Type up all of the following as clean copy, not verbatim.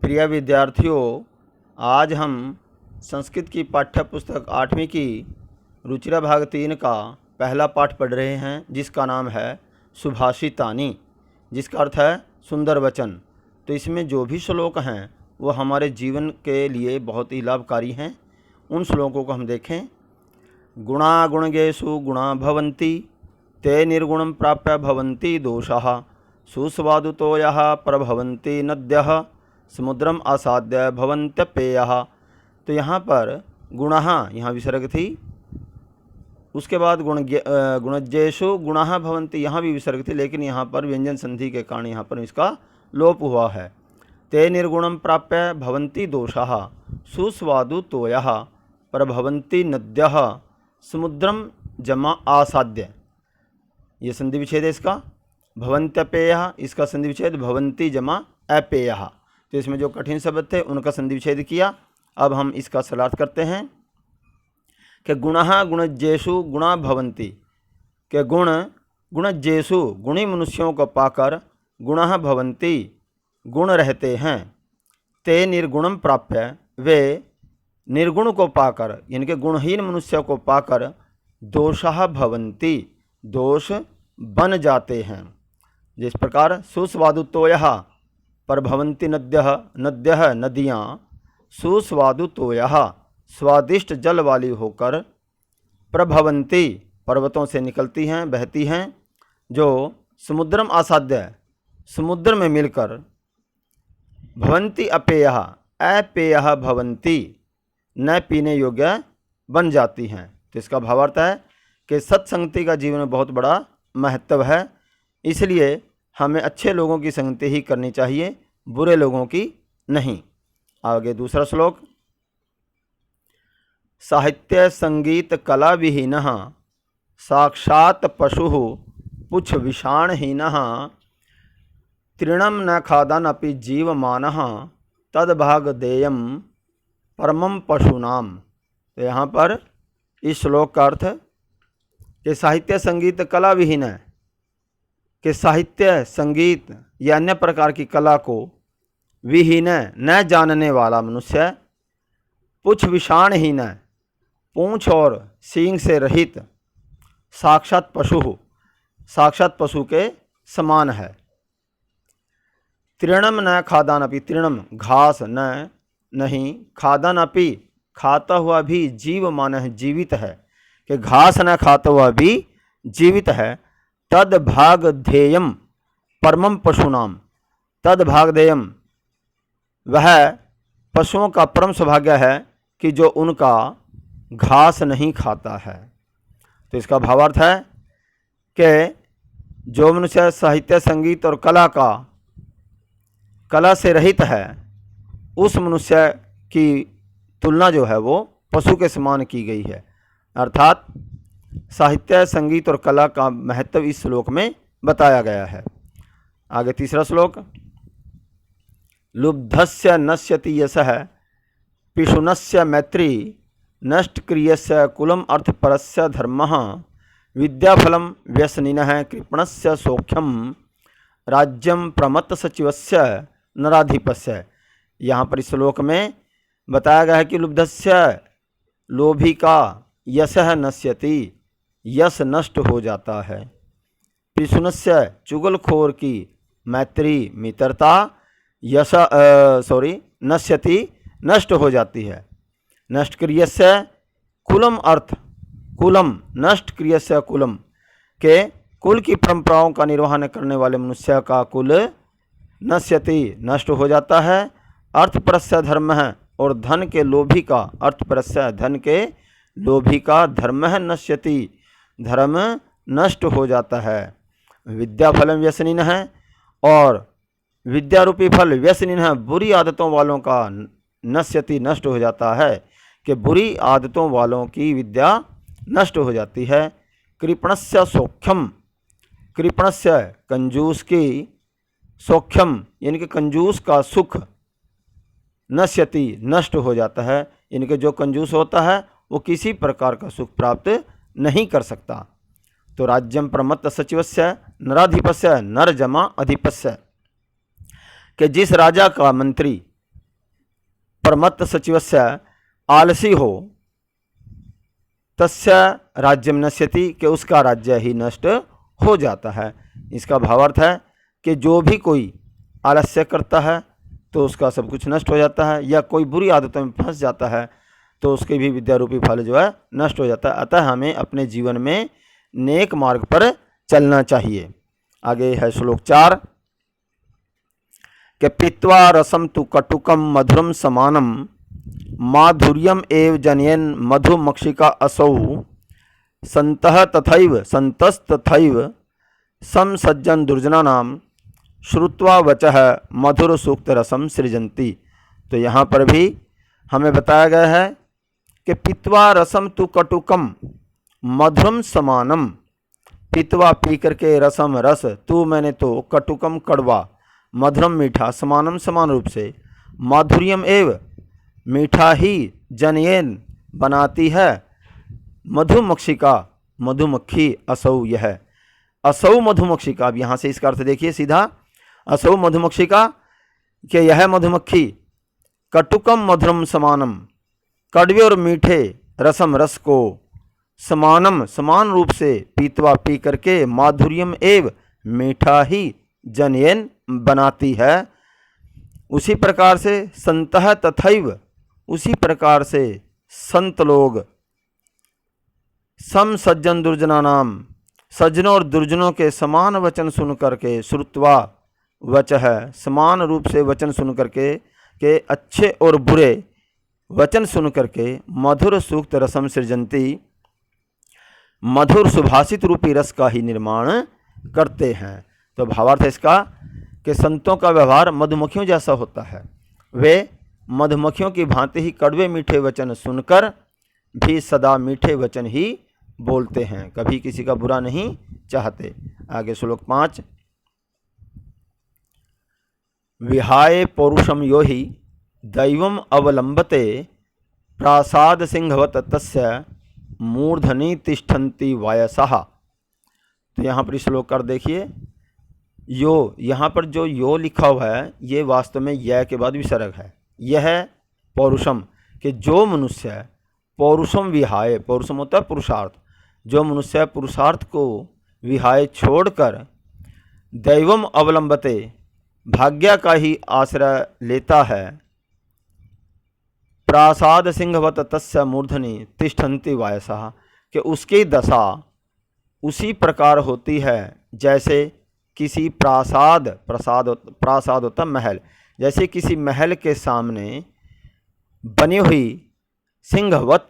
प्रिय विद्यार्थियों, आज हम संस्कृत की पाठ्य पुस्तक 8वीं की रुचिरा भाग 3 का पहला पाठ पढ़ रहे हैं, जिसका नाम है सुभाषितानि, जिसका अर्थ है सुंदर वचन। तो इसमें जो भी श्लोक हैं वो हमारे जीवन के लिए बहुत ही लाभकारी हैं। उन श्लोकों को हम देखें। गुणा गुणगेषु गुणा भवन्ति, ते निर्गुणं प्राप्य भवन्ति दोषाः, सुस्वादुतोयः प्रभवन्ति नद्यः, समुद्रम आसाद्य भवन्त्यपेयः। तो यहाँ पर गुणः यहाँ विसर्ग थी, उसके बाद गुणज्येषु गुणः भवन्ति यहाँ भी विसर्ग थी, लेकिन यहाँ पर व्यंजन संधि के कारण यहाँ पर इसका लोप हुआ है। ते निर्गुणं प्राप्य भवन्ति दोषाः, सुस्वादुतोयः प्रभवन्ति नद्यः, समुद्रम जमा आसाद्य। ये संधि विच्छेद है इसका। भवन्त्यपेयः, इसका संधि विच्छेद भवन्ति जमा अपेयः। तो इसमें जो कठिन शब्द थे उनका संधि विच्छेद किया। अब हम इसका सरलार्थ करते हैं कि गुणः गुणज्येषु गुणा भवन्ति, के गुण गुणज्येषु गुणी मनुष्यों को पाकर गुणः भवन्ति गुण रहते हैं। ते निर्गुणम प्राप्य, वे निर्गुण को पाकर यानी कि गुणहीन मनुष्य को पाकर दोषः भवन्ति दोष बन जाते हैं। जिस प्रकार सुस्वादुतोयः प्रभवन्ति नद्यः, नद्यः नदियाँ, सुस्वादुतोयः स्वादिष्ट जल वाली होकर, प्रभवन्ति पर्वतों से निकलती हैं बहती हैं, जो समुद्रम आसाद्य समुद्र में मिलकर, भवन्ति अपेयः अपेयः भवन्ति न पीने योग्य बन जाती हैं। तो इसका भावार्थ है कि सत्संगति का जीवन में बहुत बड़ा महत्व है, इसलिए हमें अच्छे लोगों की संगति ही करनी चाहिए, बुरे लोगों की नहीं। आगे दूसरा श्लोक। साहित्य संगीत कला विहीनः, साक्षात् पशुः पुच्छ विषाणहीनः, तृणं न खादन् अपि जीवमानः, तद्भाग देयं परमं पशूनाम। तो यहाँ पर इस श्लोक का अर्थ कि साहित्य संगीत कला विहीन है, कि साहित्य संगीत या अन्य प्रकार की कला को विहीन न जानने वाला मनुष्य, पुच्छ विषाणहीन पूँछ और सींग से रहित, साक्षात पशु साक्षात पशु के समान है। तृणम न खादानपि, तृणम घास न नहीं, खादानपि खाता हुआ भी, जीवमान है जीवित है, कि घास न खाता हुआ भी जीवित है। तद भाग ध्येयम परमम पशुनाम, तद भाग ध्येयम वह पशुओं का परम सौभाग्य है कि जो उनका घास नहीं खाता है। तो इसका भावार्थ है कि जो मनुष्य साहित्य संगीत और कला से रहित है, उस मनुष्य की तुलना जो है वो पशु के समान की गई है। अर्थात साहित्य संगीत और कला का महत्व इस श्लोक में बताया गया है। आगे तीसरा श्लोक। लुब्धस्य नश्यति यशः, पिशुनस्य मैत्री, नष्टक्रियस्य कुलम अर्थपरस्य धर्मः, विद्याफलं व्यसनिनः, कृपणस्य सौख्यम, राज्यम प्रमत्त सचिवस्य नराधिपस्य। यहाँ पर इस श्लोक में बताया गया है कि लुब्धस्य लोभी का, यशः नश्यति यश नष्ट हो जाता है, पिशुनस्य चुगलखोर की, मैत्री मित्रता, नश्यति नष्ट हो जाती है। नष्ट क्रियस्य कुलम अर्थ, कुलम नष्ट क्रियस्य कुलम, के कुल की परंपराओं का निर्वहन करने वाले मनुष्य का कुल नश्यति नष्ट हो जाता है। अर्थपरस्य धर्म है, और धन के लोभी का, अर्थपरस्य धन के लोभी का, धर्म है नश्यति धर्म नष्ट हो जाता है। विद्या फलम व्यसनिन है, और विद्या रूपी फल व्यसनिन है, बुरी आदतों वालों का नश्यति नष्ट हो जाता है, कि बुरी आदतों वालों की विद्या नष्ट हो जाती है। कृपणस्य सौख्यम, कृपणस्य कंजूस की, सौख्यम यानी कि कंजूस का सुख, नश्यति नष्ट हो जाता है, यानी कि जो कंजूस होता है वो किसी प्रकार का सुख प्राप्त नहीं कर सकता। तो राज्यम प्रमत्त सचिवस्य नराधिपस्य नर जमा अधिपस्य, कि जिस राजा का मंत्री प्रमत्त सचिवस्य आलसी हो, तस्य राज्यम नश्यति, कि उसका राज्य ही नष्ट हो जाता है। इसका भावार्थ है कि जो भी कोई आलस्य करता है तो उसका सब कुछ नष्ट हो जाता है, या कोई बुरी आदतों में फंस जाता है तो उसके भी विद्यारूपी फल जो है नष्ट हो जाता है। अतः हमें अपने जीवन में नेक मार्ग पर चलना चाहिए। आगे है श्लोक 4 कि पीत्वा रसम तु कटुकम मधुरम समानम माधुर्यम एव जनयन मधुमक्षिका असौ संतः तथैव सम सज्जन दुर्जनानाम श्रुत्वा वचः मधुर सूक्त रसम सृजन्ति। तो यहाँ पर भी हमें बताया गया है कि पीत्वा रसम तु कटुकम मधुरम समानम, पीत्वा पी करके, रसम रस, तू मैंने तो, कटुकम कड़वा, मधुरम मीठा, समानम समान रूप से, माधुर्यम एव मीठा ही, जनयेन बनाती है, मधुमक्षिका मधुमक्खी, असौ यह, असौ मधुमक्षिका। अब यहाँ से इसका अर्थ देखिए सीधा, असौ मधुमक्षिका कि यह मधुमक्खी, कटुकम मधुरम समानम, कड़वे और मीठे रसम रस को, समानम समान रूप से, पीतवा पी करके, माधुर्यम एव मीठा ही, जनयन बनाती है, उसी प्रकार से, संतः तथैव उसी प्रकार से संत लोग, सम सज्जन दुर्जना नाम सज्जनों और दुर्जनों के समान वचन सुन करके, श्रुत्वा वचः समान रूप से वचन सुन करके, के अच्छे और बुरे वचन सुन करके, मधुर सूक्त रसम सृजन्ति, मधुर सुभाषित रूपी रस का ही निर्माण करते हैं। तो भावार्थ इसका कि संतों का व्यवहार मधुमक्खियों जैसा होता है। वे मधुमक्खियों की भांति ही कड़वे मीठे वचन सुनकर भी सदा मीठे वचन ही बोलते हैं, कभी किसी का बुरा नहीं चाहते। आगे श्लोक 5 विहाय पौरुषम यो हि दैवम अवलंबते प्रासाद सिंहवत तस्य मूर्धनि तिष्ठन्ति वायसः। तो यहाँ पर श्लोक कर देखिए, यो, यहाँ पर जो यो लिखा हुआ है ये वास्तव में य के बाद विसर्ग है। यह है पौरुषम, कि जो मनुष्य पौरुषम विहाय, पौरुषम होता है पुरुषार्थ, जो मनुष्य पुरुषार्थ को विहाय छोड़कर दैवम अवलंबते, भाग्य का ही आश्रय लेता है, प्रासाद सिंहवत तस्य मूर्धनि तिष्ठन्ति वायसः, कि उसकी दशा उसी प्रकार होती है जैसे किसी प्रासाद होता महल, जैसे किसी महल के सामने बनी हुई सिंहवत,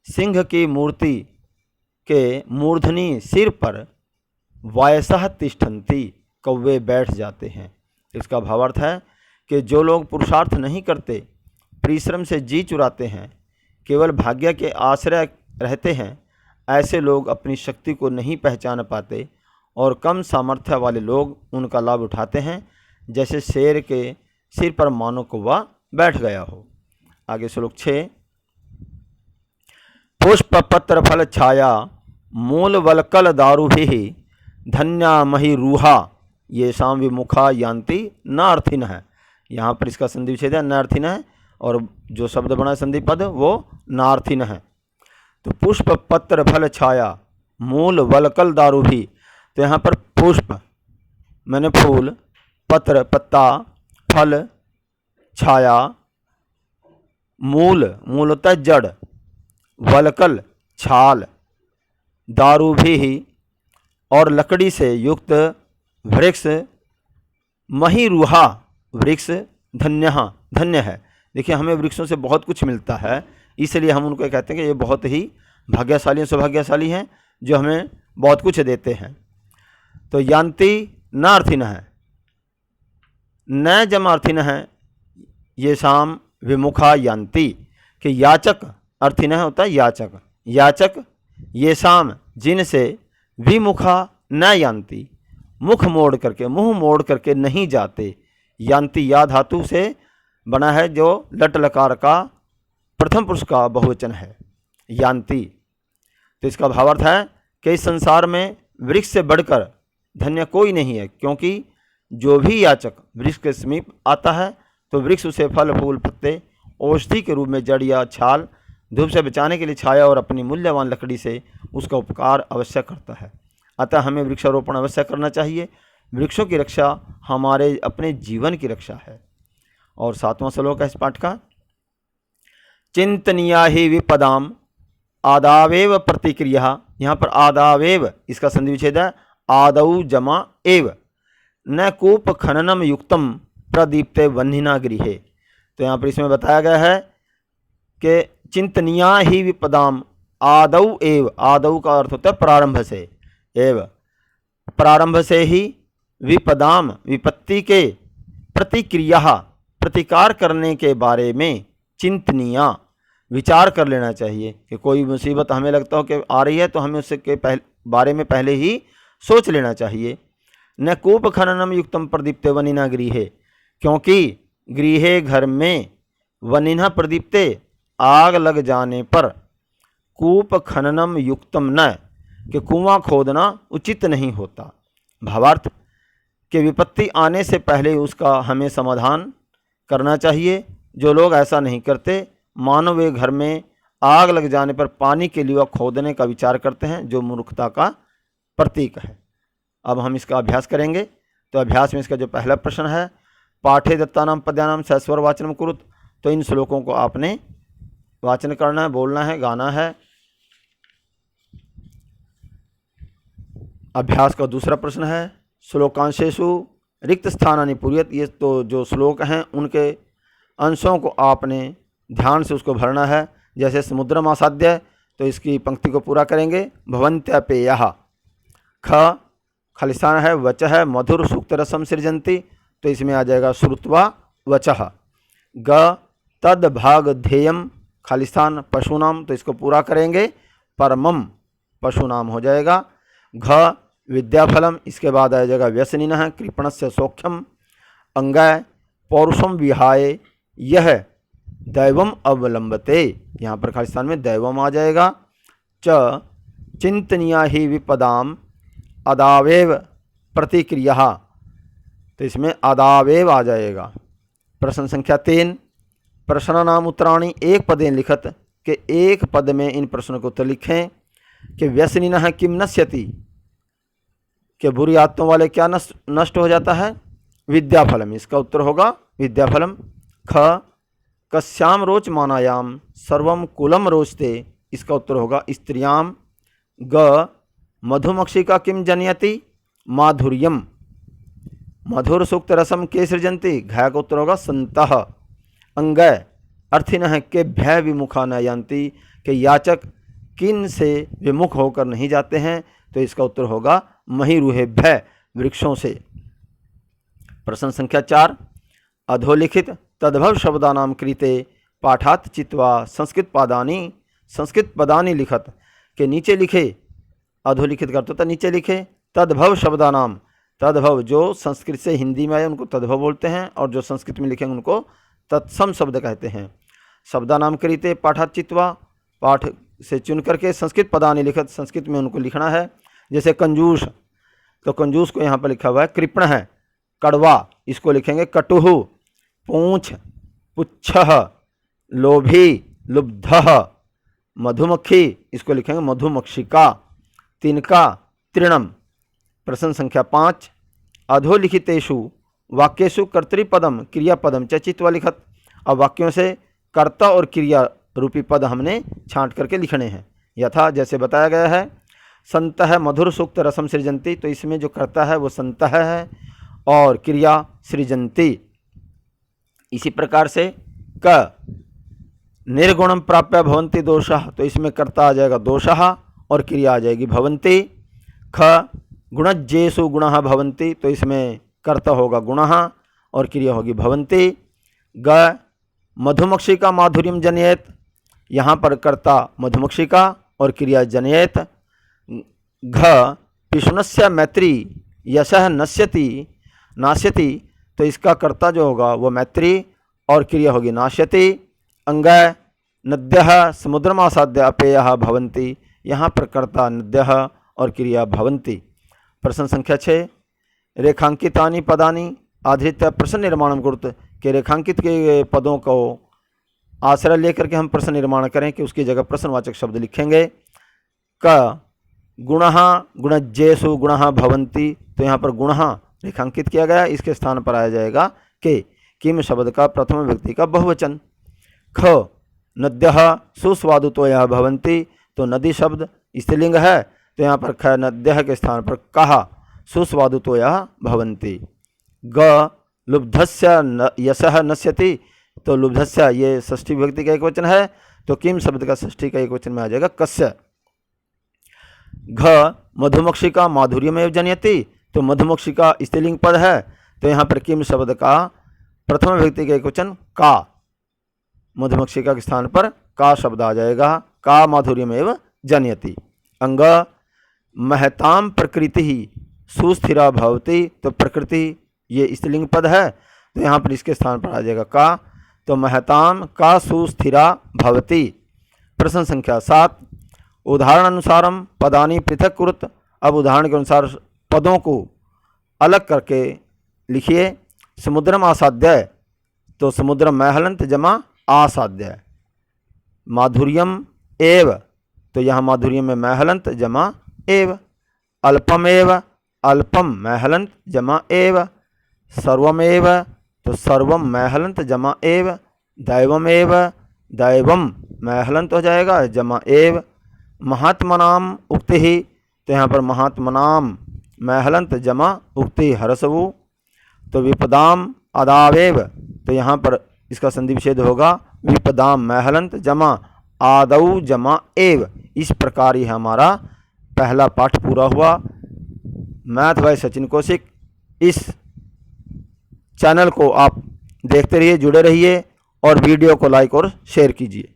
सिंह की मूर्ति के मूर्धनि सिर पर, वायसः तिष्ठन्ति कौवे बैठ जाते हैं। इसका भावार्थ है कि जो लोग पुरुषार्थ नहीं करते, परिश्रम से जी चुराते हैं, केवल भाग्य के आश्रय रहते हैं, ऐसे लोग अपनी शक्ति को नहीं पहचान पाते और कम सामर्थ्य वाले लोग उनका लाभ उठाते हैं, जैसे शेर के सिर पर मानो कौवा बैठ गया हो। आगे श्लोक 6 पुष्प पत्र फल छाया मूल वलकल दारुभिः धन्या मही रूहा ये शाम विमुखा यान्ति न अर्थिन है। यहाँ पर इसका संधि विच्छेद है, न अर्थिन है, और जो शब्द बना है संधि पद वो नार्थिन है। तो पुष्प पत्र फल छाया मूल वलकल दारुभी, तो यहाँ पर पुष्प मैंने फूल, पत्र पत्ता, फल छाया, मूल मूल होता है जड़, वलकल छाल, दारुभी और लकड़ी से युक्त वृक्ष, महीरुहा वृक्ष, धन्य है। देखिए हमें वृक्षों से बहुत कुछ मिलता है, इसलिए हम उनको कहते हैं कि ये बहुत ही भाग्यशाली सौभाग्यशाली हैं जो हमें बहुत कुछ देते हैं। तो यान्ति न अर्थिन है, न जमा अर्थिन है, ये शाम विमुखा यान्ति, कि याचक अर्थिन होता है याचक, याचक ये शाम जिनसे विमुखा न यान्ति, मुख मोड़ करके, मुंह मोड़ करके नहीं जाते। यान्ति या धातु से बना है जो लट लकार का प्रथम पुरुष का बहुवचन है, यान्ति। तो इसका भावार्थ है कि इस संसार में वृक्ष से बढ़कर धन्य कोई नहीं है, क्योंकि जो भी याचक वृक्ष के समीप आता है तो वृक्ष उसे फल फूल पत्ते औषधि के रूप में जड़ या छाल, धूप से बचाने के लिए छाया और अपनी मूल्यवान लकड़ी से उसका उपकार अवश्य करता है। अतः हमें वृक्षारोपण अवश्य करना चाहिए। वृक्षों की रक्षा हमारे अपने जीवन की रक्षा है। और 7वां श्लोक है इस पाठ का, चिंतनीया ही विपदाम आदावेव प्रतिक्रिया। यहाँ पर आदावेव इसका संधि विच्छेद है, आदौ जमा एव, न कूप खननम युक्तम प्रदीप्ते वह्निना गृहे। तो यहाँ पर इसमें बताया गया है कि चिंतनीया ही विपदाम आदौ एव, आदौ का अर्थ होता है प्रारंभ से, एव प्रारंभ से ही, विपदाम विपत्ति के, प्रतिक्रिया प्रतिकार करने के बारे में, चिंतनीया विचार कर लेना चाहिए कि कोई मुसीबत हमें लगता हो कि आ रही है तो हमें उससे के बारे में पहले ही सोच लेना चाहिए। न कूप खननम युक्तम प्रदीप्ते वनिना गृहे, क्योंकि गृहे घर में, वनिना प्रदीप्ते आग लग जाने पर, कूप खननम युक्तम न कि कुआं खोदना उचित नहीं होता। भावार्थ कि विपत्ति आने से पहले उसका हमें समाधान करना चाहिए। जो लोग ऐसा नहीं करते, मानो वे घर में आग लग जाने पर पानी के लिए खोदने का विचार करते हैं, जो मूर्खता का प्रतीक है। अब हम इसका अभ्यास करेंगे। तो अभ्यास में इसका जो पहला प्रश्न है, पाठे दत्तानाम पद्यानाम सस्वर वाचनम कुरुत। तो इन श्लोकों को आपने वाचन करना है, बोलना है, गाना है। अभ्यास का दूसरा प्रश्न है, श्लोकांशेषु रिक्त स्थानानि पूर्यत। ये तो जो श्लोक हैं उनके अंशों को आपने ध्यान से उसको भरना है। जैसे समुद्रम आसाद्य, तो इसकी पंक्ति को पूरा करेंगे। भवन्त्यपेयः, ख खालिस्तान है, वच है, मधुर सूक्त रसम सृजंती, तो इसमें आ जाएगा श्रुत्वा वचः। ग तद भाग ध्येयम, खालिस्तान पशुनाम, तो इसको पूरा करेंगे, परमम पशुनाम हो जाएगा। घ विद्याफलम, इसके बाद आ जाएगा व्यसनिनः, कृपणस्य सौख्यम। अंगय पौरुषम विहाय यह दैवम अवलंबते, यहाँ पर खालिस्तान में दैवम आ जाएगा। च चिंतनीया ही विपदाम अदावेव प्रतिक्रिया, तो इसमें अदावेव आ जाएगा। प्रश्न संख्या 3, प्रश्नानाम उत्तराणि एक पदेन लिखत, के एक पद में इन प्रश्नों को उत्तर लिखें। कि व्यसनिनः किम नश्यति, कि बुरी आत्माओं वाले क्या नष्ट हो जाता है। विद्याफलम, इसका उत्तर होगा विद्याफलम। ख कस्याम रोच मानायाम सर्वम कुलम रोचते, इसका उत्तर होगा स्त्रियाम। ग मधुमक्षिका किम जनयति, माधुर्यम। मधुर सूक्त रसम के सृजंती, घय का उत्तर होगा संतः। अंगय अर्थिनः के भय विमुखा न यान्ति, के याचक किन से विमुख होकर नहीं जाते हैं, तो इसका उत्तर होगा महिरूहे भय, वृक्षों से। प्रश्न संख्या 4, अधोलिखित तद्भव शब्दानाम कृते पाठात चित्वा संस्कृत पदानि लिखत, के नीचे लिखे, अधोलिखित करते तो नीचे लिखे, तद्भव शब्दानाम, तद्भव जो संस्कृत से हिंदी में आए उनको तद्भव बोलते हैं, और जो संस्कृत में लिखेंगे उनको तत्सम शब्द कहते हैं। शब्दानाम कृते पाठात चित्वा, पाठ से चुन करके संस्कृत पदानि लिखत, संस्कृत में उनको लिखना है। जैसे कंजूस, तो कंजूस को यहाँ पर लिखा हुआ है कृपण है, कड़वा, इसको लिखेंगे कटुहु। पूंछ पुच्छः, लोभी लुब्धः। मधुमक्खी, इसको लिखेंगे मधुमक्षिका। तिनका तृणम। प्रश्न संख्या 5, अधोलिखितेषु वाक्येषु कर्तृपदम क्रियापदम च चित्वा लिखत। अब वाक्यों से कर्ता और क्रिया रूपी पद हमने छांट करके लिखने हैं। यथा जैसे बताया गया है, संतः मधुर सूक्त रसम सृजंती, तो इसमें जो कर्ता है वो संतः है और क्रिया सृजंती। इसी प्रकार से क निर्गुणम प्राप्य भवन्ति दोषः, तो इसमें कर्ता आ जाएगा दोषः और क्रिया आ जाएगी भवन्ति। ख गुणज्जेषु गुणः भवन्ति, तो इसमें कर्ता होगा गुणः और क्रिया होगी भवन्ति। ग मधुमक्षिका माधुर्यम जनयेत, यहाँ पर कर्ता मधुमक्षिका और क्रिया जनयेत। घ पिशुनस्य मैत्री यशः नाश्यति, तो इसका कर्ता जो होगा वो मैत्री और क्रिया होगी नाश्यति। अंगय नद्यः समुद्रमासाद्य अपेयः भवन्ति, यहाँ पर कर्ता नद्यः और क्रिया भवन्ति। प्रश्न संख्या 6, रेखांकितानि पदानि आधृत्य प्रश्न निर्माणम कुरुत, के रेखांकित के पदों को आश्रय लेकर के हम प्रश्न निर्माण करें कि उसकी जगह प्रश्नवाचक शब्द लिखेंगे। क गुणः गुणज्येषु गुणः भवन्ति, तो यहाँ पर गुणः रेखांकित किया गया, इसके स्थान पर आया जाएगा कि किम शब्द का प्रथम व्यक्ति का बहुवचन। ख नद्यः सुस्वादुतोयः भवन्ति, तो नदी शब्द स्त्रीलिंग है, तो यहाँ पर ख नद्यः के स्थान पर कहा सुस्वादुतोयः भवन्ति। ग लुब्धस्य यशः नश्यति, तो लुब्धस्य ये षष्ठी विभक्ति का एक वचन है, तो किम शब्द का षष्ठी का एक वचन में आ जाएगा कस्य। घ मधुमक्षिका माधुर्यमेव जनयति, तो मधुमक्षिका स्त्रीलिंग पद है, तो यहाँ पर किम शब्द का प्रथम व्यक्ति का एक वचन का, मधुमक्षिका के स्थान पर का शब्द आ जाएगा, का माधुर्यमेव जनयति। अंग महताम प्रकृति ही सुस्थिरा भवति, तो प्रकृति ये स्त्रीलिंग पद है, तो यहाँ पर इसके स्थान पर आ जाएगा का, तो महताम का सुस्थिरा भवति। प्रश्न संख्या 7, उदाहरण अनुसारम पदानि पृथक कुरुत। अब उदाहरण के अनुसार पदों को अलग करके लिखिए। समुद्रम आसाद्य, तो समुद्रम में हलंत जमा आसाद्य। माधुर्यम एव, तो यहाँ माधुर्यम में मैं हलंत जमा एव। अल्पमेव अल्पम में हलंत जमा एव। सर्वमेव, तो सर्वम में हलंत जमा एव। दैवमेव दैवम में हलंत हो जाएगा जमा एव। महात्मनाम उक्ति ही, तो यहाँ पर महात्मनाम में हलंत जमा उक्ति हरसवु। तो विपदाम अदावेव, तो यहाँ पर इसका संधि विच्छेद होगा विपदाम में हलंत जमा आदौ जमा एव। इस प्रकार ही हमारा पहला पाठ पूरा हुआ। मैथ बाय सचिन कौशिक, इस चैनल को आप देखते रहिए, जुड़े रहिए और वीडियो को लाइक और शेयर कीजिए।